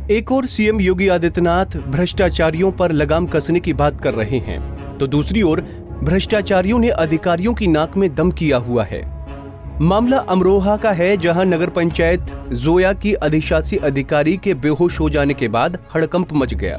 एक और सीएम योगी आदित्यनाथ भ्रष्टाचारियों पर लगाम कसने की बात कर रहे हैं, तो दूसरी ओर भ्रष्टाचारियों ने अधिकारियों की नाक में दम किया हुआ है। मामला अमरोहा का है, जहां नगर पंचायत जोया की अधिशासी अधिकारी के बेहोश हो जाने के बाद हड़कंप मच गया।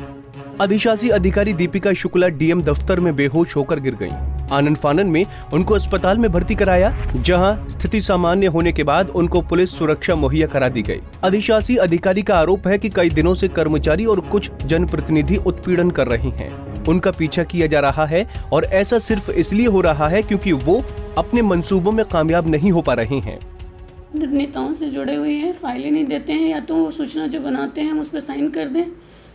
अधिशासी अधिकारी दीपिका शुक्ला डीएम दफ्तर में बेहोश होकर गिर गईं। आनन फानन में उनको अस्पताल में भर्ती कराया, जहां स्थिति सामान्य होने के बाद उनको पुलिस सुरक्षा मुहैया करा दी गई। अधिशासी अधिकारी का आरोप है कि कई दिनों से कर्मचारी और कुछ जनप्रतिनिधि उत्पीड़न कर रहे हैं। उनका पीछा किया जा रहा है और ऐसा सिर्फ इसलिए हो रहा है क्योंकि वो अपने मंसूबों में कामयाब नहीं हो पा रहे हैं। नेताओं से जुड़े हुए हैं, फाइलें नहीं देते हैं, या तो वो सूचना जो बनाते हैं हम उस पर साइन कर दें,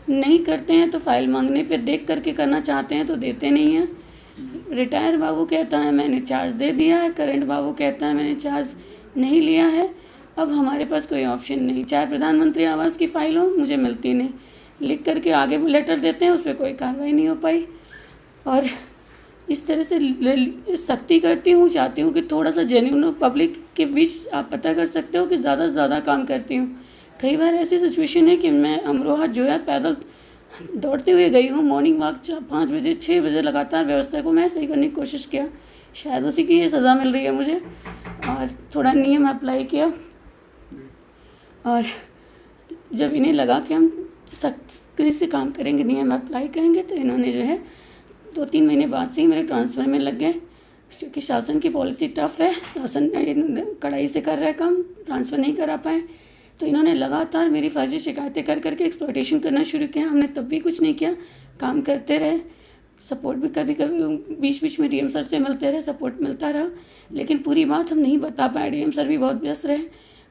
नहीं करते हैं तो फाइल मांगने पे देख करके करना चाहते हैं तो देते नहीं हैं। रिटायर बाबू कहता है मैंने चार्ज दे दिया है, करंट बाबू कहता है मैंने चार्ज नहीं लिया है। अब हमारे पास कोई ऑप्शन नहीं, चाहे प्रधानमंत्री आवास की फाइल हो मुझे मिलती नहीं, लिख करके आगे लेटर देते हैं, उस पर कोई कार्रवाई नहीं हो पाई। और इस तरह से सख्ती करती हूँ, चाहती हूँ कि थोड़ा सा जेन्युइन पब्लिक के बीच आप पता कर सकते हो कि ज़्यादा से ज़्यादा काम करती हूँ। कई बार ऐसी सिचुएशन है कि मैं अमरोहा जो है पैदल दौड़ते हुए गई हूँ, मॉर्निंग वॉक 5 बजे 6 बजे लगातार व्यवस्था को मैं सही करने की कोशिश किया, शायद उसी की ये सज़ा मिल रही है मुझे। और थोड़ा नियम अप्लाई किया और जब इन्हें लगा कि हम सख्ती से काम करेंगे, नियम अप्लाई करेंगे, तो इन्होंने जो है 2-3 महीने बाद से ही मेरे ट्रांसफ़र में लग गए, क्योंकि शासन की पॉलिसी टफ है, शासन कड़ाई से कर रहा है काम, ट्रांसफ़र नहीं करा पाए। तो इन्होंने लगातार मेरी फर्जी शिकायतें कर करके एक्सप्लॉयटेशन करना शुरू किया। हमने तब भी कुछ नहीं किया, काम करते रहे, सपोर्ट भी कभी कभी बीच बीच में डीएम सर से मिलते रहे, सपोर्ट मिलता रहा, लेकिन पूरी बात हम नहीं बता पाए। डीएम सर भी बहुत व्यस्त रहे,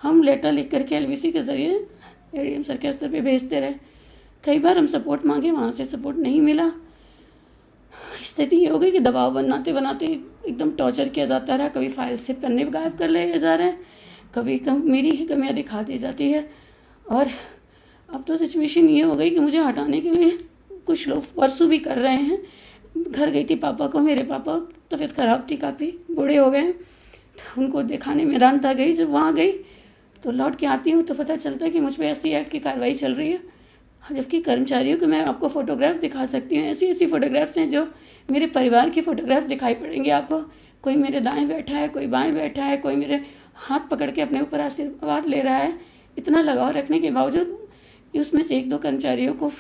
हम लेटर लिख करके एलवीसी के ज़रिए एडीएम सर के स्तर पे भेजते रहे। कई बार हम सपोर्ट मांगे, वहाँ से सपोर्ट नहीं मिला। स्थिति ये हो गई कि दबाव बनाते बनाते एकदम टॉर्चर किया जाता रहा, कभी फाइल से पन्ने गायब कर लिए जा रहे हैं, कभी मेरी ही कमियाँ दिखा दी जाती है। और अब तो सिचुएशन ये हो गई कि मुझे हटाने के लिए कुछ लोग परसों भी कर रहे हैं। घर गई थी पापा को, मेरे पापा तबीयत ख़राब थी, काफ़ी बूढ़े हो गए हैं, तो उनको दिखाने मैदान था गई। जब वहाँ गई तो लौट के आती हूँ तो पता चलता है कि मुझ पर SC एक्ट की कार्रवाई चल रही है, जबकि कर्मचारियों को मैं आपको फ़ोटोग्राफ दिखा सकती हूँ। ऐसी ऐसी फ़ोटोग्राफ्स हैं जो मेरे परिवार की फ़ोटोग्राफ दिखाई पड़ेंगी आपको। कोई मेरे दाएं बैठा है, कोई बाएं बैठा है, कोई मेरे हाथ पकड़ के अपने ऊपर आशीर्वाद ले रहा है। इतना लगाव रखने के बावजूद उसमें से 1-2 कर्मचारियों को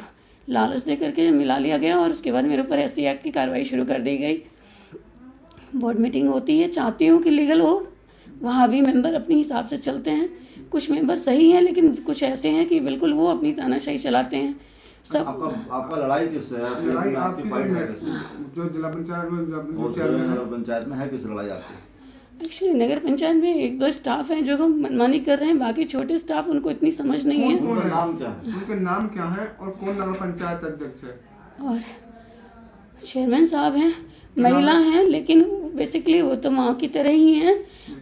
लालच दे करके मिला लिया गया और उसके बाद मेरे ऊपर SC एक्ट की कार्रवाई शुरू कर दी गई। बोर्ड मीटिंग होती है, चाहती हूँ कि लीगल हो, वहाँ भी मेंबर अपने हिसाब से चलते हैं। कुछ मेंबर सही हैं, लेकिन कुछ ऐसे हैं कि बिल्कुल वो अपनी तानाशाही चलाते हैं। सब आपका लड़ाई किससे है? लड़ाई आपकी फाइट है जो जिला पंचायत में है, किस लड़ाई आपकी? एक्चुअली नगर पंचायत में 1-2 स्टाफ हैं जो हम मनमानी कर रहे हैं, बाकी छोटे स्टाफ उनको इतनी समझ नहीं है। उनका नाम क्या है? उनके नाम क्या है और कौन नगर पंचायत अध्यक्ष है? और चेयरमैन साहब हैं, महिला हैं, लेकिन बेसिकली वो तो माँ की तरह ही हैं।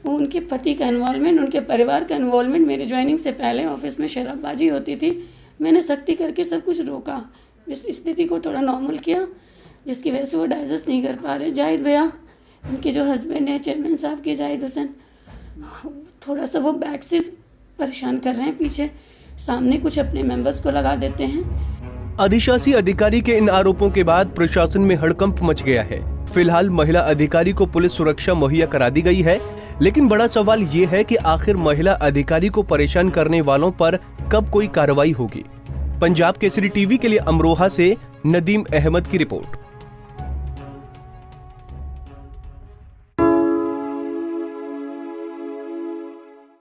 उनके पति का इन्वॉल्वमेंट, उनके परिवार का इन्वॉल्वमेंट, मेरे ज्वाइनिंग से पहले ऑफिस में शराबबाजी होती थी, मैंने सख्ती करके सब कुछ रोका, इस स्थिति को थोड़ा नॉर्मल किया, जिसकी वजह से वो डाइजेस्ट नहीं कर पा रहे। जाहिद भैया, उनके जो हस्बैंड हैं चेयरमैन साहब के, जाहिद हुसैन, थोड़ा सा वो बैक से परेशान कर रहे हैं, पीछे सामने कुछ अपने मेंबर्स को लगा देते हैं। अधिशासी अधिकारी के इन आरोपों के बाद प्रशासन में हड़कंप मच गया है। फिलहाल महिला अधिकारी को पुलिस सुरक्षा मुहैया करा दी गई है, लेकिन बड़ा सवाल ये है कि आखिर महिला अधिकारी को परेशान करने वालों पर कब कोई कार्रवाई होगी। पंजाब केसरी टीवी के लिए अमरोहा से नदीम अहमद की रिपोर्ट।